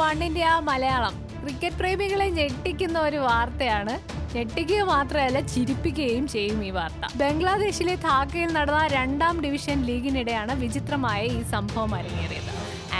One India Malayalam. Cricket പ്രേമികളെ ഞെട്ടിക്കുന്ന ഒരു വാർത്തയാണ്. ഞെട്ടിക്കുക മാത്രമല്ല, ചിരിപ്പിക്കുകയും ചെയ്യും ഈ വാർത്ത. ബംഗ്ലാദേശിലെ ധാക്കയിൽ നടന്ന 2ാം ഡിവിഷൻ ലീഗിനിടെയാണ് വിചിത്രമായ ഈ സംഭവം അരങ്ങേറിയത്.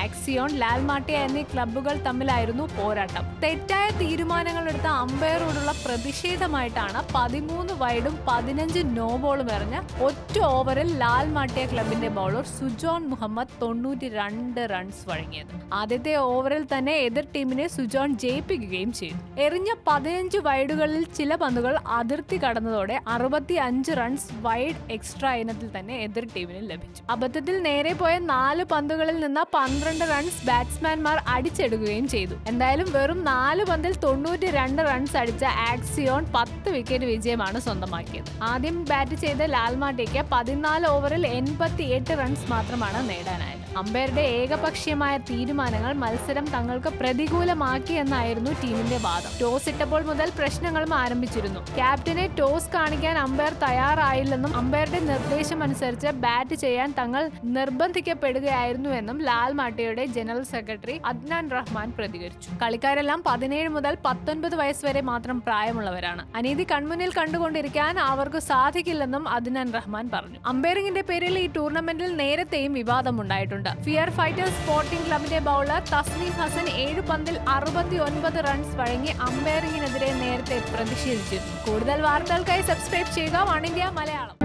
ആക്സിയോൺ, ലാൽമാട്ടിയ എന്നീ ക്ലബ്ബുകൾ തമ്മിലായിരുന്നു പോരാട്ടം. തെറ്റായ തീരുമാനങ്ങളെടുത്ത അമ്പയറോടുള്ള പ്രതിഷേധമായിട്ടാണ് 13 വൈഡും 15 നോ ബോളും എറിഞ്ഞ ഒറ്റ ഓവറിൽ ലാൽമാട്ടിയ ക്ലബിന്റെ ബൗളർ സുജോൺ മുഹമ്മദ് 92 റൺസ് വഴങ്ങിയത്. ആദ്യത്തെ ഓവറിൽ തന്നെ എതിർ ടീമിനെ സുജോൺ ജയിപ്പിക്കുകയും ചെയ്തു. എറിഞ്ഞ 15 വൈഡുകളിൽ ചില പന്തുകൾ അതിർത്തി കടന്നതോടെ 65 റൺസ് വൈഡ് എക്സ്ട്രാ ഇനത്തിൽ തന്നെ എതിർ ടീമിന് ലഭിച്ചു. അബദ്ധത്തിൽ നേരെ പോയ 4 പന്തുകളിൽ നിന്ന് 12 റൺസ് ബാറ്റ്സ്മാൻമാർ അടിച്ചെടുക്കുകയും ചെയ്തു. എന്തായാലും വെറും 4 പന്തിൽ 92 റൺസ് അടിച്ച ആക്സിയോൺ 10 വിക്കറ്റ് വിജയമാണ് സ്വന്തമാക്കിയത്. ആദ്യം ബാറ്റ് ചെയ്ത ലാൽമാട്ടിയയ്ക്ക് 14 ഓവറിൽ 88 റൺസ് മാത്രമാണ് നേടാനായത്. അമ്പയറുടെ ഏകപക്ഷീയമായ തീരുമാനങ്ങൾ മത്സരം തങ്ങൾക്ക് പ്രതികൂലമാക്കിയെന്നായിരുന്നു ടീമിന്റെ വാദം. ടോസ് ഇട്ടപ്പോൾ മുതൽ പ്രശ്നങ്ങളും ആരംഭിച്ചിരുന്നു. ക്യാപ്റ്റനെ ടോസ് കാണിക്കാൻ അമ്പയർ തയ്യാറായില്ലെന്നും അമ്പയറുടെ നിർദ്ദേശമനുസരിച്ച് ബാറ്റ് ചെയ്യാൻ തങ്ങൾ നിർബന്ധിക്കപ്പെടുകയായിരുന്നുവെന്നും ലാൽമാട്ടിയയുടെ ജനറൽ സെക്രട്ടറി അദ്നാൻ റഹ്മാൻ പ്രതികരിച്ചു. കളിക്കാരെല്ലാം 17 മുതൽ 19 വയസ്സ് വരെ മാത്രം പ്രായമുള്ളവരാണ്. അനീതി കൺമുന്നിൽ കണ്ടുകൊണ്ടിരിക്കാൻ അവർക്ക് സാധിക്കില്ലെന്നും അദ്നാൻ റഹ്മാൻ പറഞ്ഞു. അമ്പയറിംഗിന്റെ പേരിൽ ഈ ടൂർണമെന്റിൽ നേരത്തെയും വിവാദമുണ്ടായിട്ടുണ്ട്. ഫിയർ ഫൈറ്റേഴ്സ് സ്പോർട്ടിംഗ് ക്ലബിന്റെ ബൗളർ തസ്നീം ഹസൻ 7 പന്തിൽ 69 റൺസ് വഴങ്ങി അമ്പയറിംഗിനെതിരെ നേരത്തെ പ്രതിഷേധിച്ചിരുന്നു. കൂടുതൽ വാർത്തകൾക്കായി സബ്സ്ക്രൈബ് ചെയ്യുക വൺ ഇന്ത്യ മലയാളം.